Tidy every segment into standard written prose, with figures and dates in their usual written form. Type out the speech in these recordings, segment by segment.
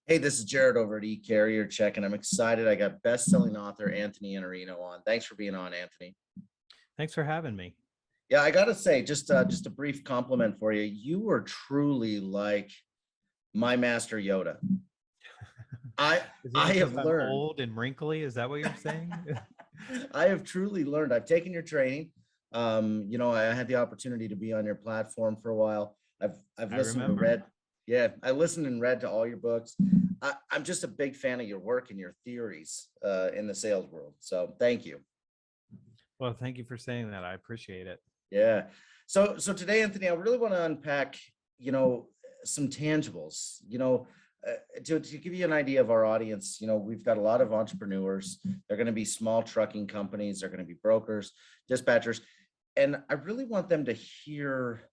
Hey, this is Jared over at eCarrier Check, and I'm excited. I got best-selling author Anthony Iannarino on. Thanks for being on, Anthony. Thanks for having me. Yeah, I gotta say, just a brief compliment for you. You were truly like my master Yoda. I Is it I because have I'm learned. old and wrinkly? Is that what you're saying? I have truly learned. I've taken your training. I had the opportunity to be on your platform for a while. I've I listened and remember. read. Yeah, I listened and read to all your books. I'm just a big fan of your work and your theories in the sales world. So thank you. Well, thank you for saying that. I appreciate it. Yeah. So today, Anthony, I really want to unpack, you know, some tangibles, to give you an idea of our audience. We've got a lot of entrepreneurs. They're going to be small trucking companies. They're going to be brokers, dispatchers. And I really want them to hear,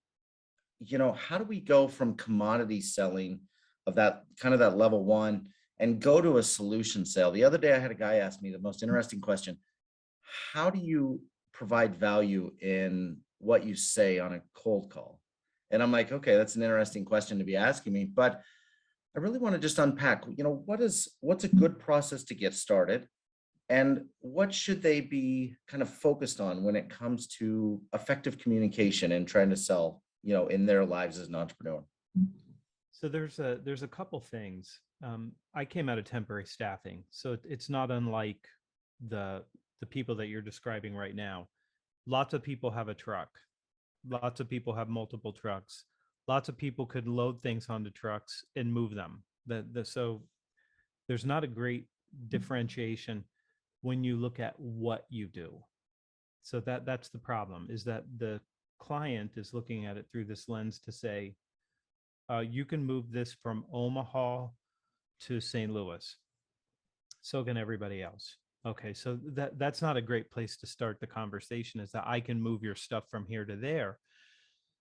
how do we go from commodity selling of that kind of that level one and go to a solution sale? The other day, I had a guy ask me the most interesting question. How do you provide value in what you say on a cold call? And I'm like, okay, that's an interesting question to be asking me, but I really want to just unpack, what's a good process to get started and what should they be kind of focused on when it comes to effective communication and trying to sell, in their lives as an entrepreneur? So there's a couple things. I came out of temporary staffing, so it's not unlike the the people that you're describing right now. Lots of people have a truck. Lots of people have multiple trucks. Lots of people could load things onto trucks and move them. So there's not a great differentiation when you look at what you do. So that's the problem, is that the client is looking at it through this lens to say, you can move this from Omaha to St. Louis. So can everybody else. Okay, so that's not a great place to start the conversation, is that I can move your stuff from here to there.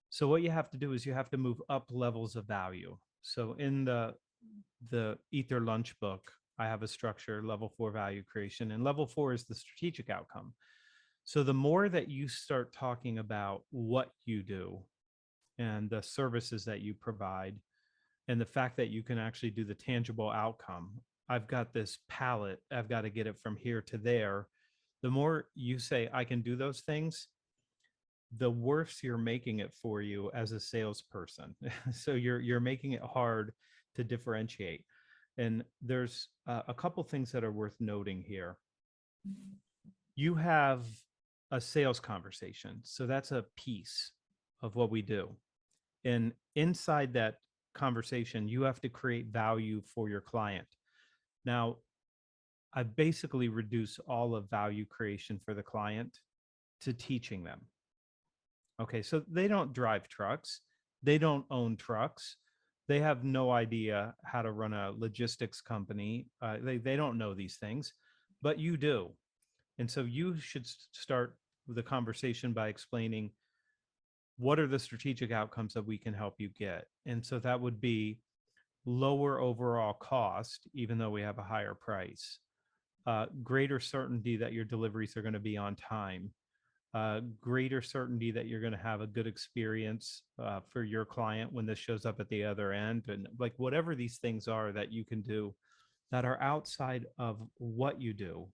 So what you have to do is you have to move up levels of value. So in the Eat Their Lunch book, I have a structure, level 4 value creation, and level 4 is the strategic outcome. So the more that you start talking about what you do and the services that you provide, and the fact that you can actually do the tangible outcome, I've got this palette, I've got to get it from here to there. The more you say I can do those things, the worse you're making it for you as a salesperson. So you're making it hard to differentiate. And there's a couple things that are worth noting here. You have a sales conversation, so that's a piece of what we do. And inside that conversation, you have to create value for your client. Now, I basically reduce all of value creation for the client to teaching them. Okay, so they don't drive trucks, they don't own trucks, they have no idea how to run a logistics company. They don't know these things, but you do. And so you should start the conversation by explaining what are the strategic outcomes that we can help you get. And so that would be lower overall cost, even though we have a higher price, greater certainty that your deliveries are going to be on time, greater certainty that you're going to have a good experience for your client when this shows up at the other end. And like whatever these things are that you can do that are outside of what you do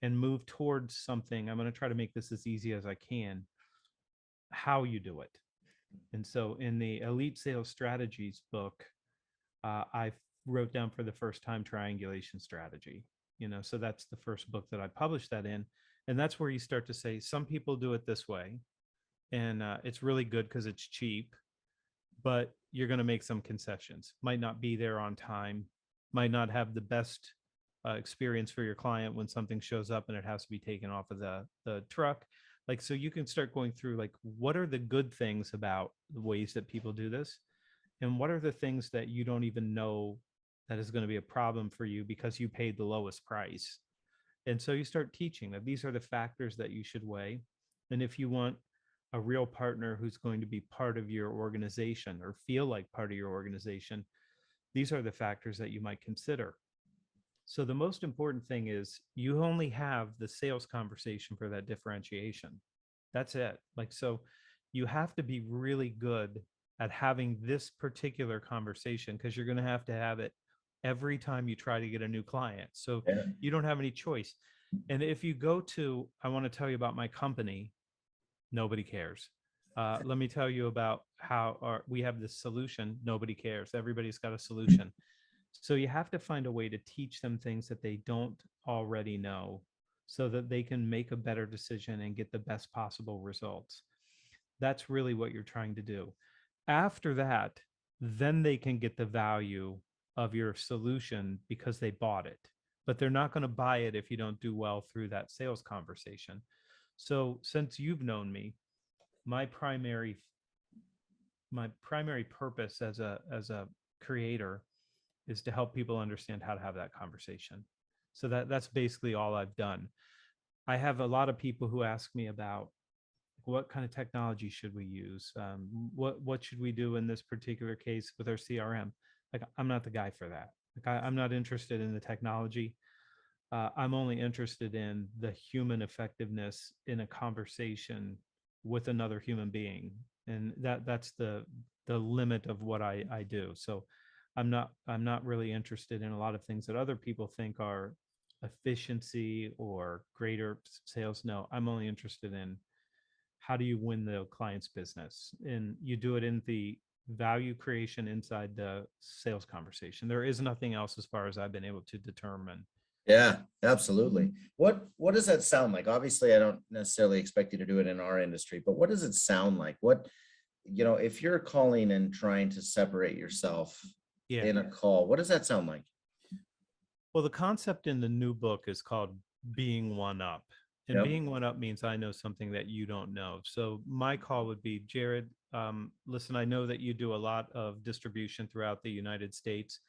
and move towards something. I'm going to try to make this as easy as I can, how you do it. And so in the Elite Sales Strategies book, I wrote down for the first time triangulation strategy. So that's the first book that I published that in. And that's where you start to say, some people do it this way. And it's really good because it's cheap, but you're going to make some concessions. Might not be there on time, might not have the best experience for your client when something shows up and it has to be taken off of the truck. Like, so you can start going through, like, what are the good things about the ways that people do this? And what are the things that you don't even know that is going to be a problem for you because you paid the lowest price? And so you start teaching that these are the factors that you should weigh. And if you want a real partner who's going to be part of your organization or feel like part of your organization, these are the factors that you might consider. So the most important thing is you only have the sales conversation for that differentiation. That's it. Like, so you have to be really good at having this particular conversation, because you're going to have it every time you try to get a new client. So Yeah. you don't have any choice. And if you go to, I want to tell you about my company, nobody cares. Let me tell you about how we have this solution. Nobody cares. Everybody's got a solution. So you have to find a way to teach them things that they don't already know so that they can make a better decision and get the best possible results. That's really what you're trying to do. After that, then they can get the value of your solution because they bought it. But they're not going to buy it if you don't do well through that sales conversation. So since you've known me, my primary purpose as a creator is to help people understand how to have that conversation. So that's basically all I've done. I have a lot of people who ask me about what kind of technology should we use? What should we do in this particular case with our CRM? Like, I'm not the guy for that. Like, I'm not interested in the technology. I'm only interested in the human effectiveness in a conversation with another human being, and that's the limit of what I do. So I'm not really interested in a lot of things that other people think are efficiency or greater sales. No, I'm only interested in how do you win the client's business, and you do it in the value creation inside the sales conversation. There is nothing else as far as I've been able to determine. Yeah, absolutely. What does that sound like? Obviously, I don't necessarily expect you to do it in our industry, but what does it sound like? What, if you're calling and trying to separate yourself Yeah. in a call, what does that sound like? Well, the concept in the new book is called being one up. And Yep. being one up means I know something that you don't know. So my call would be, Jared, listen, I know that you do a lot of distribution throughout the United States.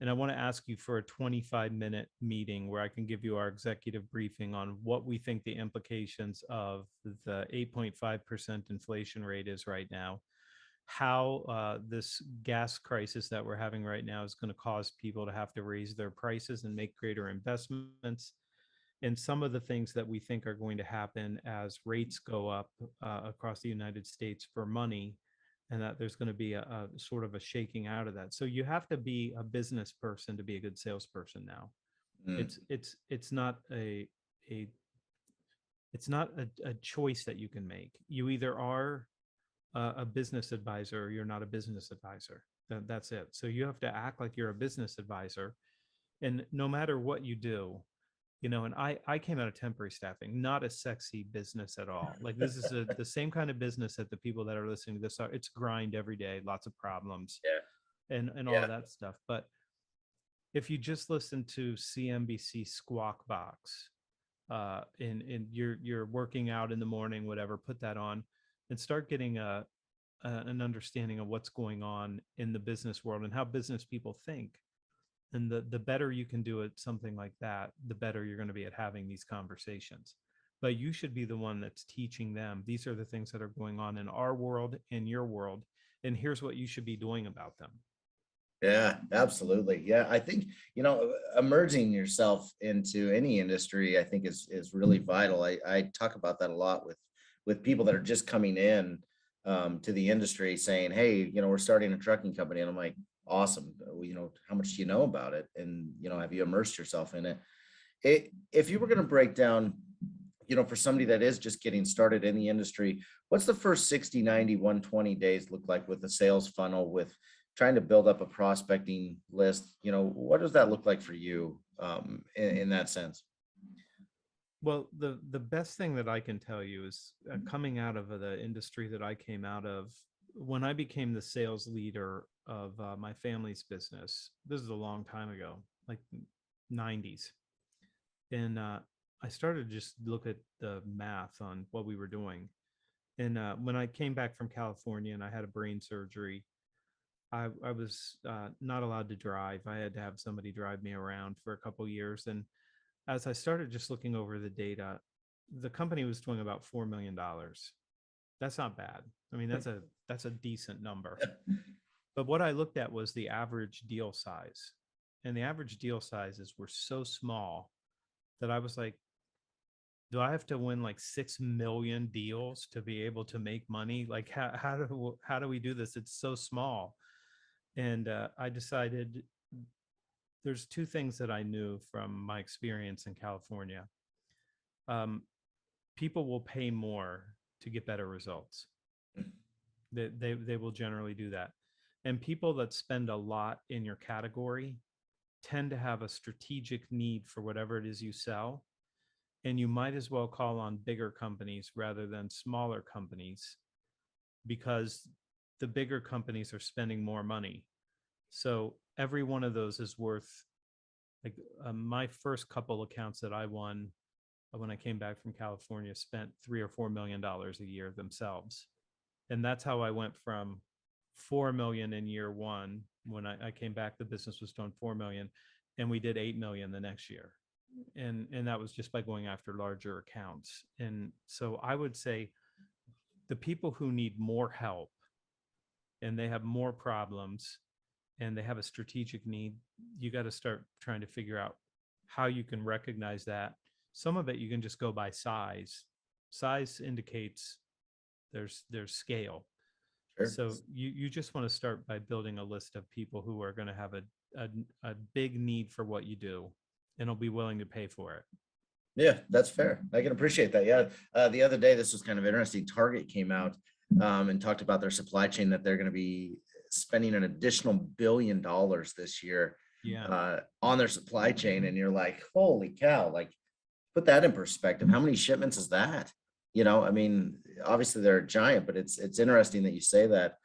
And I want to ask you for a 25-minute meeting where I can give you our executive briefing on what we think the implications of the 8.5% inflation rate is right now, how this gas crisis that we're having right now is going to cause people to have to raise their prices and make greater investments, and some of the things that we think are going to happen as rates go up across the United States for money, and that there's going to be a sort of a shaking out of that. So you have to be a business person to be a good salesperson now. Mm. It's not a it's not a choice that you can make. You either are a business advisor or you're not a business advisor. That's it. So you have to act like you're a business advisor, and no matter what you do, and I came out of temporary staffing, not a sexy business at all. Like, this is the same kind of business that the people that are listening to this are. It's grind every day, lots of problems Yeah. and all Yeah. of that stuff. But if you just listen to CNBC Squawk Box, and you're working out in the morning, whatever, put that on and start getting an understanding of what's going on in the business world and how business people think. And the better you can do it, something like that, the better you're going to be at having these conversations. But you should be the one that's teaching them. These are the things that are going on in our world, in your world, and here's what you should be doing about them. Yeah, absolutely. Yeah, I think, immersing yourself into any industry, I think is really vital. I talk about that a lot with people that are just coming in to the industry saying, hey, we're starting a trucking company. And I'm like, awesome. Well, how much do you know about it? And, have you immersed yourself in it? If you were going to break down, for somebody that is just getting started in the industry, what's the first 60, 90, 120 days look like with the sales funnel, with trying to build up a prospecting list? What does that look like for you in that sense? Well, the best thing that I can tell you is coming out of the industry that I came out of, when I became the sales leader of my family's business. This is a long time ago, like 90s. And I started to just look at the math on what we were doing. And when I came back from California and I had a brain surgery, I was not allowed to drive. I had to have somebody drive me around for a couple years. And as I started just looking over the data, the company was doing about $4 million. That's not bad. I mean, that's a decent number. But what I looked at was the average deal size, and the average deal sizes were so small that I was like, do I have to win like 6 million deals to be able to make money? Like, how do we do this? It's so small. And I decided there's two things that I knew from my experience in California. Um, People will pay more to get better results. They will generally do that. And people that spend a lot in your category tend to have a strategic need for whatever it is you sell. And you might as well call on bigger companies rather than smaller companies, because the bigger companies are spending more money. So every one of those is worth, like, my first couple accounts that I won when I came back from California spent $3 or $4 million a year themselves. And that's how I went from 4 million in year one. When I came back, the business was doing 4 million, and we did 8 million the next year. And that was just by going after larger accounts. And so I would say the people who need more help and they have more problems and they have a strategic need, you got to start trying to figure out how you can recognize that. Some of it you can just go by size. Size indicates there's scale. Sure. So you just want to start by building a list of people who are going to have a big need for what you do and will be willing to pay for it. Yeah, that's fair. I can appreciate that. Yeah. The other day, this was kind of interesting. Target came out and talked about their supply chain, that they're going to be spending an additional $1 billion this year Yeah. on their supply chain. And you're like, holy cow, like, put that in perspective. How many shipments is that? I mean, obviously they're a giant, but it's interesting that you say that.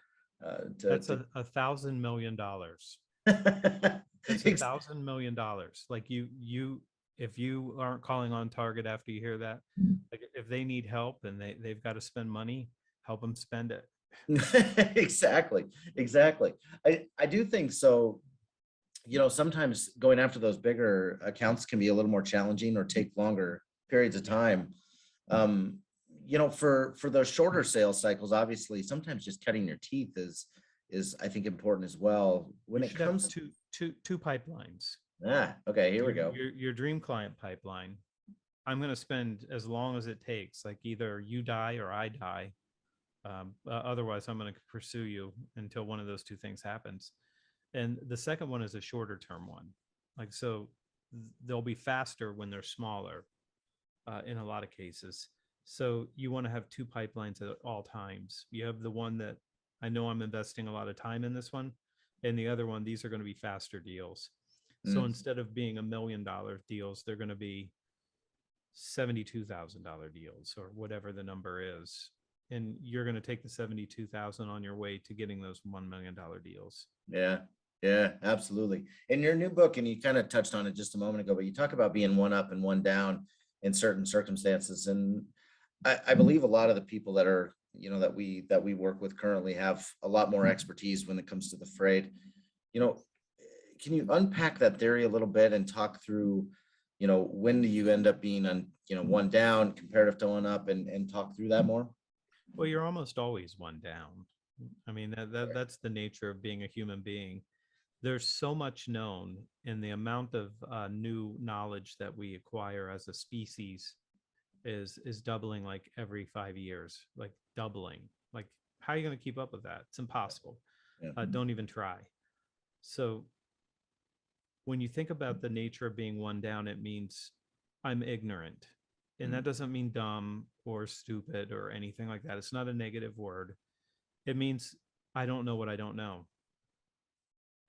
That's $1,000 million. That's $1,000 million. Like you, if you aren't calling on Target after you hear that, like if they need help and they've got to spend money, help them spend it. Exactly. I do think so. Sometimes going after those bigger accounts can be a little more challenging or take longer periods of time. Um, for those shorter sales cycles, obviously, sometimes just cutting your teeth is I think important as well when You it should have comes. two pipelines. Okay, here we Your, go. your dream client pipeline. I'm going to spend as long as it takes. Like either you die or I die. Otherwise, I'm going to pursue you until one of those two things happens. And the second one is a shorter term one. Like, so they'll be faster when they're smaller in a lot of cases. So you want to have two pipelines at all times. You have the one that I know I'm investing a lot of time in this one, and the other one, these are going to be faster deals. So Mm, instead of being $1 million deals, they're going to be $72,000 deals or whatever the number is. And you're going to take the 72,000 on your way to getting those $1 million deals. yeah, yeah, absolutely. In your new book, and you kind of touched on it just a moment ago, but you talk about being one up and one down in certain circumstances. And I believe a lot of the people that are, that we work with currently have a lot more expertise when it comes to the freight. You know, can you unpack that theory a little bit and talk through, when do you end up being on, one down comparative to one up, and talk through that more? Well, you're almost always one down. I mean, that's the nature of being a human being. There's so much known, and the amount of new knowledge that we acquire as a species is doubling like every 5 years, like doubling. Like, how are you going to keep up with that? It's impossible. Yeah. Don't even try. So when you think about the nature of being one down, it means I'm ignorant. And that doesn't mean dumb or stupid or anything like that. It's not a negative word. It means I don't know what I don't know.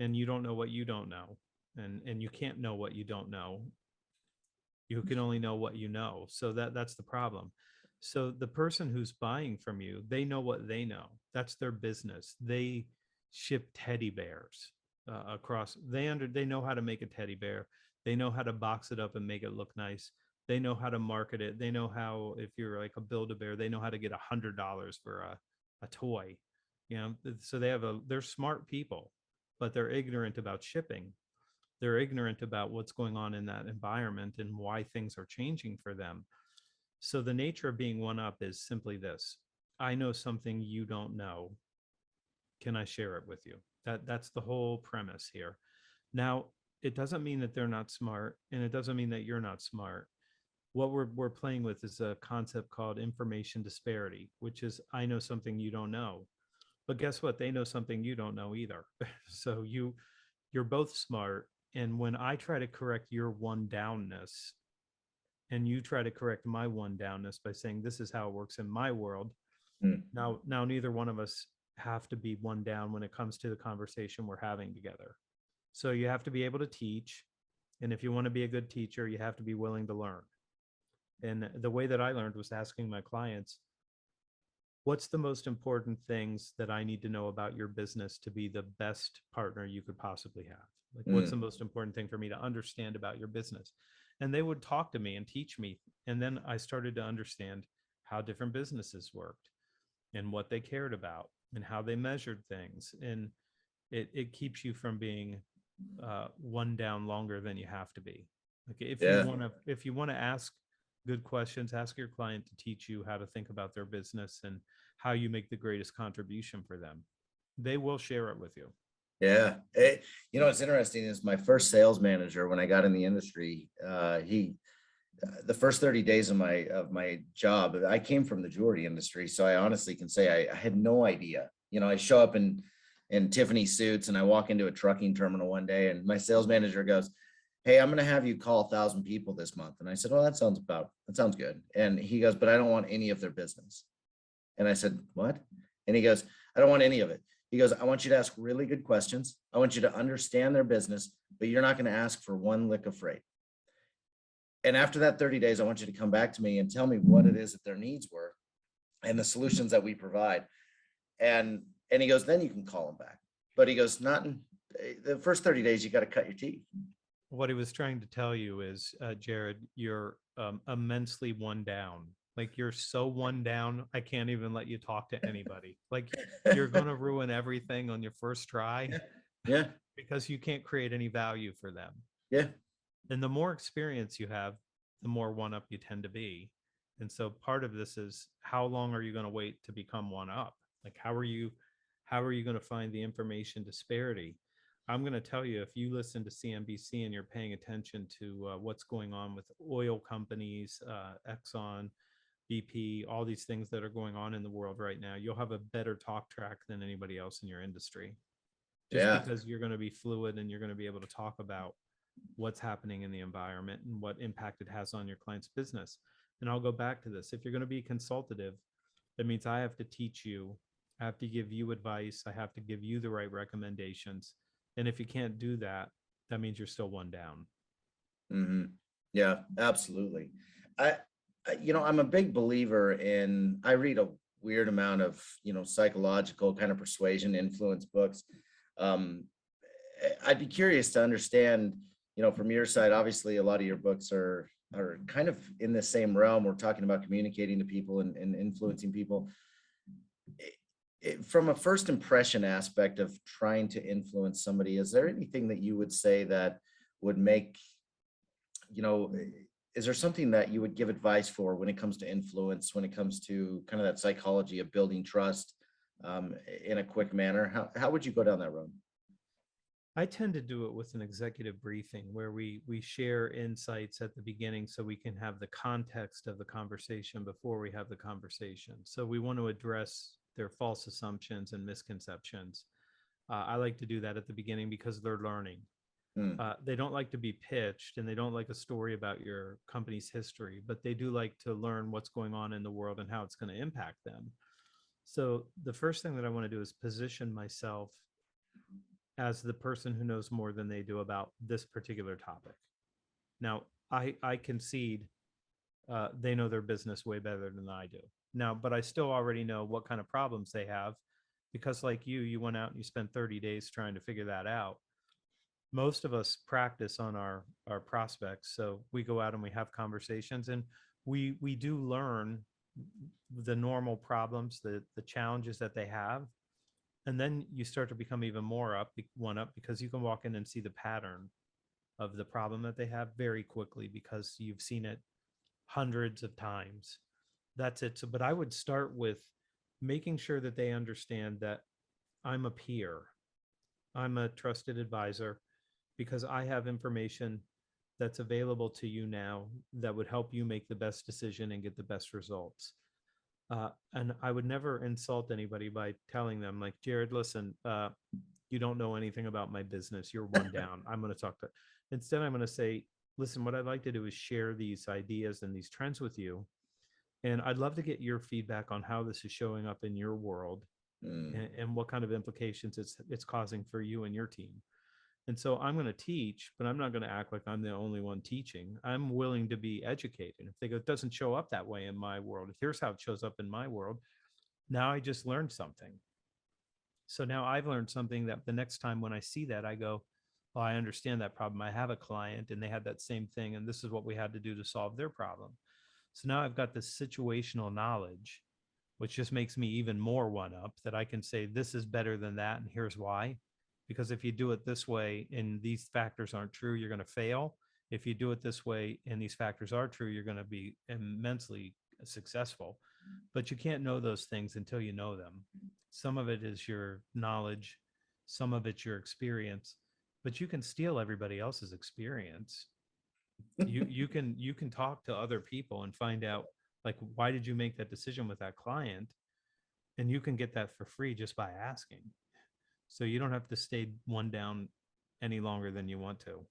And you don't know what you don't know. And you can't know what you don't know. You can only know what you know. So that's the problem. So the person who's buying from you, they know what they know. That's their business. They ship teddy bears across. They know how to make a teddy bear. They know how to box it up and make it look nice. They know how to market it. They know how, if you're like a Build-A-Bear, they know how to get $100 for a toy. So they're smart people, but they're ignorant about shipping. They're ignorant about what's going on in that environment and why things are changing for them. So the nature of being one up is simply this: I know something you don't know. Can I share it with you? That's the whole premise here. Now, it doesn't mean that they're not smart, and it doesn't mean that you're not smart. What we're playing with is a concept called information disparity, which is I know something you don't know. But guess what? They know something you don't know either. So you're both smart, And when I try to correct your one downness and you try to correct my one downness by saying this is how it works in my world, Mm. now neither one of us have to be one down when it comes to the conversation we're having together. So you have to be able to teach. And if you want to be a good teacher, you have to be willing to learn. And the way that I learned was asking my clients, what's the most important things that I need to know about your business to be the best partner you could possibly have? Like, what's the Mm. most important thing for me to understand about your business? And they would talk to me and teach me. And then I started to understand how different businesses worked and what they cared about and how they measured things. And it keeps you from being one down longer than you have to be. Like Yeah. if you want to ask good questions, ask your client to teach you how to think about their business and how you make the greatest contribution for them. They will share it with you. Yeah. What's interesting is my first sales manager, when I got in the industry, the first 30 days of my job, I came from the jewelry industry. So I honestly can say I had no idea. I show up in Tiffany suits and I walk into a trucking terminal one day and my sales manager goes, "Hey, I'm going to have you call 1,000 people this month." And I said, "Oh, that sounds good." And he goes, "But I don't want any of their business." And I said, "What?" And he goes, "I don't want any of it." He goes, "I want you to ask really good questions. I want you to understand their business, but you're not going to ask for one lick of freight. And after that 30 days, I want you to come back to me and tell me what it is that their needs were and the solutions that we provide." And he goes, "Then you can call them back." But he goes, "Not in the first 30 days, you got to cut your teeth." What he was trying to tell you is, Jared, you're immensely one down. Like you're so one down, I can't even let you talk to anybody. Like you're going to ruin everything on your first try Yeah. Yeah. because you can't create any value for them. Yeah. And the more experience you have, the more one up you tend to be. And so part of this is, how long are you going to wait to become one up? Like how are you going to find the information disparity? I'm going to tell you, if you listen to CNBC and you're paying attention to what's going on with oil companies, Exxon, BP, all these things that are going on in the world right now, you'll have a better talk track than anybody else in your industry, just Yeah. because you're going to be fluid and you're going to be able to talk about what's happening in the environment and what impact it has on your client's business. And I'll go back to this. If you're going to be consultative, that means I have to teach you, I have to give you advice, I have to give you the right recommendations. And if you can't do that, that means you're still one down. Hmm. Yeah, absolutely. I, I'm a big believer in, I read a weird amount of, psychological kind of persuasion influence books. Um, I'd be curious to understand, from your side, obviously a lot of your books are kind of in the same realm. We're talking about communicating to people and influencing people. From a first impression aspect of trying to influence somebody, is there anything that you would say that would make, you know, is there something that you would give advice for when it comes to influence, when it comes to kind of that psychology of building trust in a quick manner? How would you go down that road? I tend to do it with an executive briefing where we share insights at the beginning so we can have the context of the conversation before we have the conversation. So we want to address their false assumptions and misconceptions. I like to do that at the beginning because they're learning. Hmm. They don't like to be pitched and they don't like a story about your company's history, but they do like to learn what's going on in the world and how it's going to impact them. So the first thing that I want to do is position myself as the person who knows more than they do about this particular topic. Now, I concede they know their business way better than I do. Now, but I still already know what kind of problems they have because, like you went out and you spent 30 days trying to figure that out. Most of us practice on our prospects, so we go out and we have conversations, and we do learn the normal problems, the challenges that they have, and then you start to become even more one up because you can walk in and see the pattern of the problem that they have very quickly because you've seen it hundreds of times. That's it. So, but I would start with making sure that they understand that I'm a peer, I'm a trusted advisor, because I have information that's available to you now that would help you make the best decision and get the best results. And I would never insult anybody by telling them, like, Jared, listen, you don't know anything about my business. You're one down. I'm going to talk to, instead, I'm going to say, listen, what I'd like to do is share these ideas and these trends with you. And I'd love to get your feedback on how this is showing up in your world, Mm. and what kind of implications it's causing for you and your team. And so I'm going to teach, but I'm not going to act like I'm the only one teaching. I'm willing to be educated. If they go, it doesn't show up that way in my world, if here's how it shows up in my world, now I just learned something. So now I've learned something that the next time when I see that, I go, oh, I understand that problem. I have a client and they had that same thing, and this is what we had to do to solve their problem. So now I've got this situational knowledge, which just makes me even more one up, that I can say this is better than that. And here's why. Because if you do it this way and these factors aren't true, you're going to fail. If you do it this way and these factors are true, you're going to be immensely successful. But you can't know those things until you know them. Some of it is your knowledge, some of it's your experience, but you can steal everybody else's experience. You can talk to other people and find out, like, why did you make that decision with that client, and you can get that for free just by asking. So you don't have to stay one down any longer than you want to.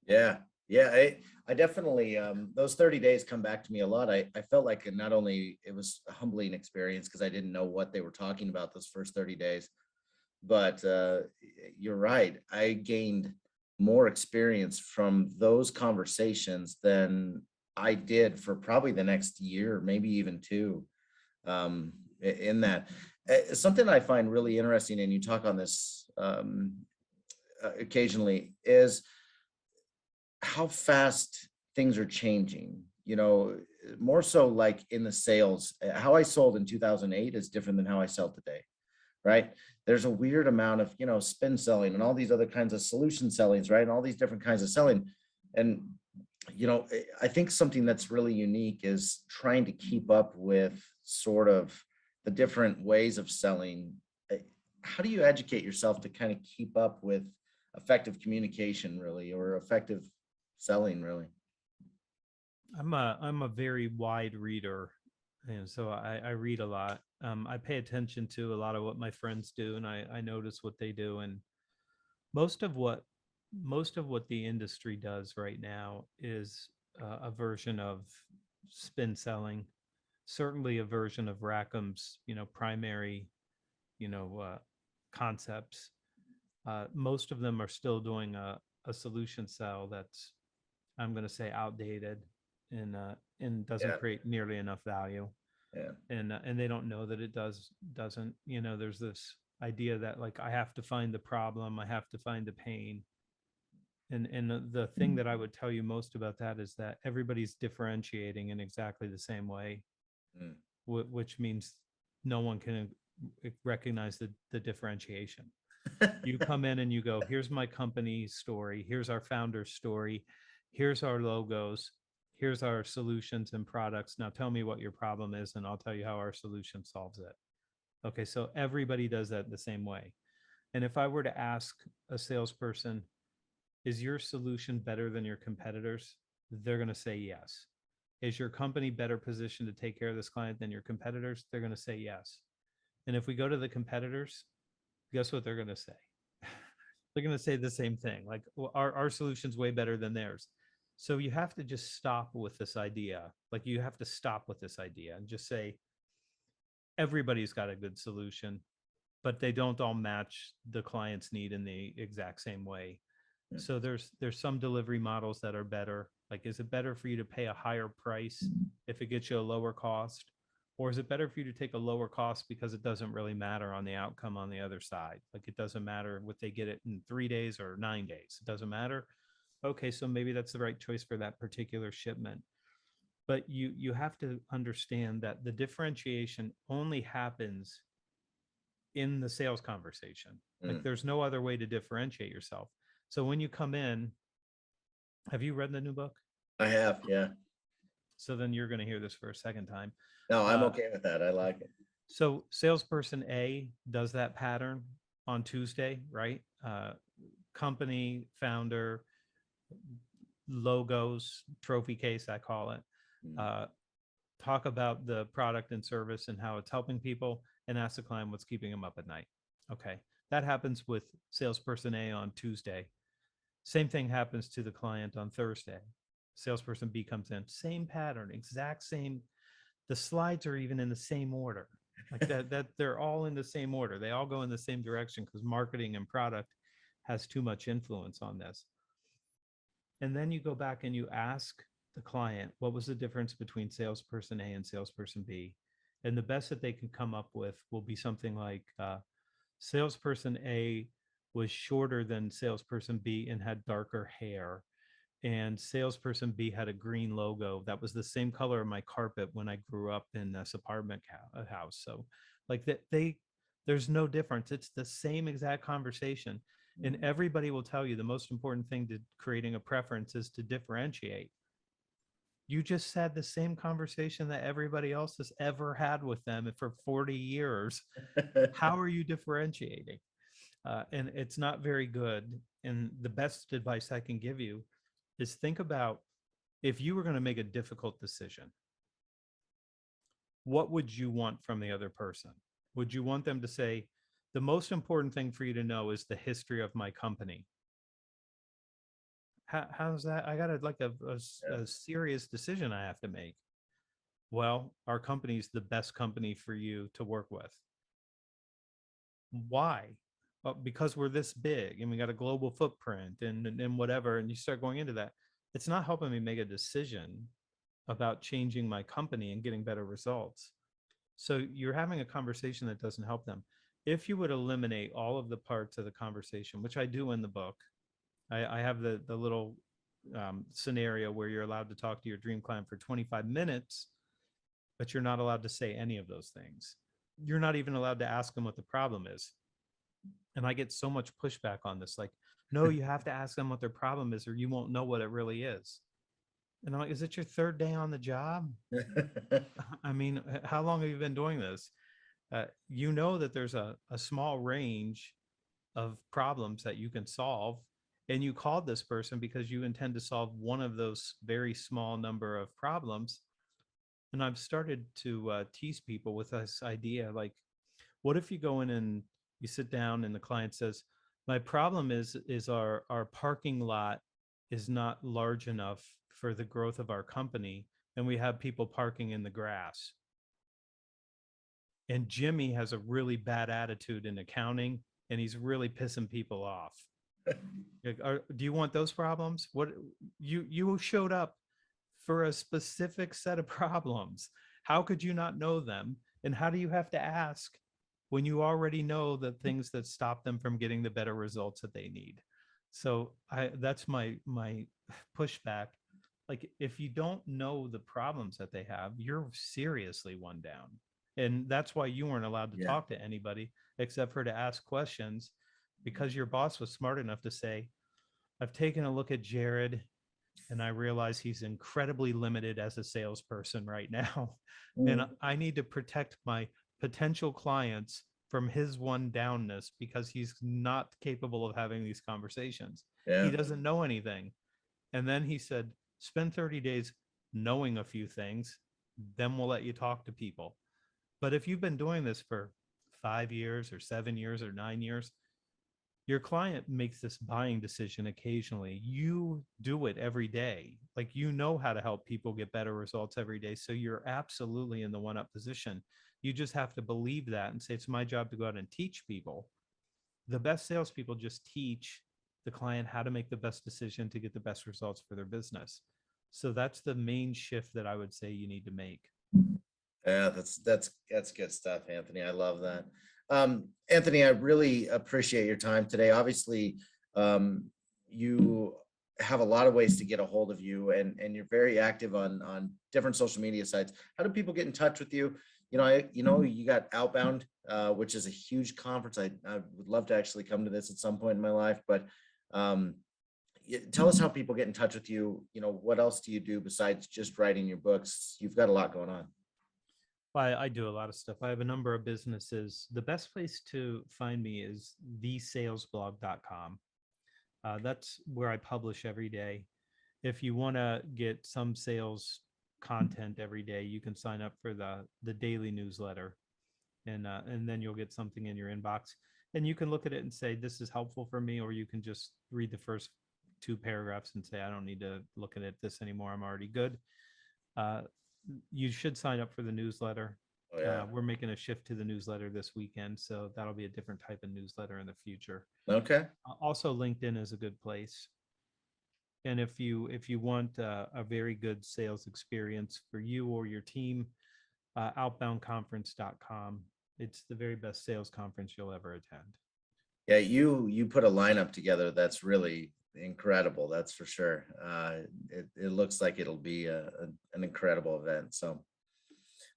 Yeah. Yeah. I definitely, those 30 days come back to me a lot. I felt like it, not only it was a humbling experience because I didn't know what they were talking about those first 30 days, but you're right. I gained more experience from those conversations than I did for probably the next year, maybe even two. In that, something I find really interesting, and you talk on this occasionally, is how fast things are changing. More so like in the sales. How I sold in 2008 is different than how I sell today, right? There's a weird amount of, spin selling and all these other kinds of solution sellings, right? And all these different kinds of selling. And, I think something that's really unique is trying to keep up with sort of the different ways of selling. How do you educate yourself to kind of keep up with effective communication, really, or effective selling, really? I'm a very wide reader, and so I read a lot. I pay attention to a lot of what my friends do, and I notice what they do. And most of what most of what the industry does right now is a version of spin selling, certainly a version of Rackham's, primary, concepts. Most of them are still doing a solution sell that's, I'm going to say, outdated, and doesn't Yeah, create nearly enough value. yeah, And they don't know that it doesn't. There's this idea that, like, I have to find the problem, I have to find the pain. And the thing that I would tell you most about that is that everybody's differentiating in exactly the same way, mm. which means no one can recognize the differentiation. You come in and you go, here's my company story, here's our founder's story, here's our logos, here's our solutions and products. Now tell me what your problem is, and I'll tell you how our solution solves it. Okay, so everybody does that the same way. And if I were to ask a salesperson, is your solution better than your competitors? They're going to say yes. Is your company better positioned to take care of this client than your competitors? They're going to say yes. And if we go to the competitors, guess what they're going to say? They're going to say the same thing, like, well, our solution's way better than theirs. So you have to just stop with this idea. Like, you have to stop with this idea and just say, everybody's got a good solution, but they don't all match the client's need in the exact same way. Mm. So there's some delivery models that are better. Like, is it better for you to pay a higher price if it gets you a lower cost? Or is it better for you to take a lower cost because it doesn't really matter on the outcome on the other side? Like, it doesn't matter what they get it in 3 days or 9 days. It doesn't matter. Okay, so maybe that's the right choice for that particular shipment. But you have to understand that the differentiation only happens in the sales conversation. Like, Mm. there's no other way to differentiate yourself. So when you come in, have you read the new book? I have, yeah. So then you're going to hear this for a second time. No, I'm Uh, okay with that. I like it. so salesperson A does that pattern on Tuesday, right? Company, founder, logos, trophy case, I call it. Mm. Uh, Talk about the product and service and how it's helping people, and ask the client what's keeping them up at night. Okay. That happens with salesperson A on Tuesday. Same thing happens to the client on Thursday. Salesperson B comes in, same pattern, exact same. The slides are even in the same order, like that they're all in the same order. They all go in the same direction because marketing and product has too much influence on this. And then you go back and you ask the client, what was the difference between salesperson A and salesperson B? And the best that they can come up with will be something like salesperson A was shorter than salesperson B and had darker hair. And salesperson B had a green logo that was the same color of my carpet when I grew up in this apartment house. So like that there's no difference. It's the same exact conversation. And everybody will tell you the most important thing to creating a preference is to differentiate. You just had the same conversation that everybody else has ever had with them for 40 years. How are you differentiating? And it's not very good. And the best advice I can give you is think about if you were going to make a difficult decision, what would you want from the other person? Would you want them to say, the most important thing for you to know is the history of my company? How's that? I got a serious decision I have to make. Well, our company's the best company for you to work with. Why? Well, because we're this big and we got a global footprint and whatever. And you start going into that. It's not helping me make a decision about changing my company and getting better results. So you're having a conversation that doesn't help them. If you would eliminate all of the parts of the conversation, which I do in the book, I have the little scenario where you're allowed to talk to your dream client for 25 minutes, but you're not allowed to say any of those things. You're not even allowed to ask them what the problem is. And I get so much pushback on this, like, no, you have to ask them what their problem is or you won't know what it really is. And I'm like, is it your third day on the job? I mean, how long have you been doing this? You know that there's a small range of problems that you can solve. And you called this person because you intend to solve one of those very small number of problems. And I've started to tease people with this idea, like, what if you go in and you sit down and the client says, my problem is our parking lot is not large enough for the growth of our company. And we have people parking in the grass. And Jimmy has a really bad attitude in accounting and he's really pissing people off. Do you want those problems? What you showed up for a specific set of problems. How could you not know them? And how do you have to ask when you already know the things that stop them from getting the better results that they need? So that's my pushback. Like, if you don't know the problems that they have, you're seriously one down. And that's why you weren't allowed to talk to anybody except for to ask questions, because your boss was smart enough to say, I've taken a look at Jared and I realize he's incredibly limited as a salesperson right now. And I need to protect my potential clients from his one downness because he's not capable of having these conversations. He doesn't know anything. And then he said, spend 30 days knowing a few things, then we'll let you talk to people. But if you've been doing this for 5 years or 7 years or 9 years, your client makes this buying decision occasionally. You do it every day. Like, you know how to help people get better results every day. So you're absolutely in the one-up position. You just have to believe that and say, it's my job to go out and teach people. The best salespeople just teach the client how to make the best decision to get the best results for their business. So that's the main shift that I would say you need to make. Yeah, that's good stuff, Anthony. I love that. Anthony, I really appreciate your time today. Obviously, you have a lot of ways to get a hold of you, and you're very active on different social media sites. How do people get in touch with you? You got Outbound, which is a huge conference. I would love to actually come to this at some point in my life, but tell us how people get in touch with you. What else do you do besides just writing your books? You've got a lot going on. I do a lot of stuff. I have a number of businesses. The best place to find me is thesalesblog.com. That's where I publish every day. If you want to get some sales content every day, you can sign up for the daily newsletter, and then you'll get something in your inbox. And you can look at it and say, this is helpful for me, or you can just read the first 2 paragraphs and say, I don't need to look at this anymore. I'm already good. Uh, you should sign up for the newsletter. Oh, yeah. We're making a shift to the newsletter this weekend, so that'll be a different type of newsletter in the future. Okay. Also, LinkedIn is a good place. And if you want a very good sales experience for you or your team, outboundconference.com. It's the very best sales conference you'll ever attend. Yeah, you put a lineup together that's really incredible. That's for sure. It looks like it'll be an incredible event. So,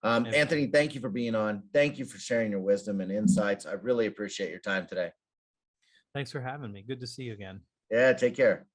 Anthony, thank you for being on. Thank you for sharing your wisdom and insights. I really appreciate your time today. Thanks for having me. Good to see you again. Yeah, take care.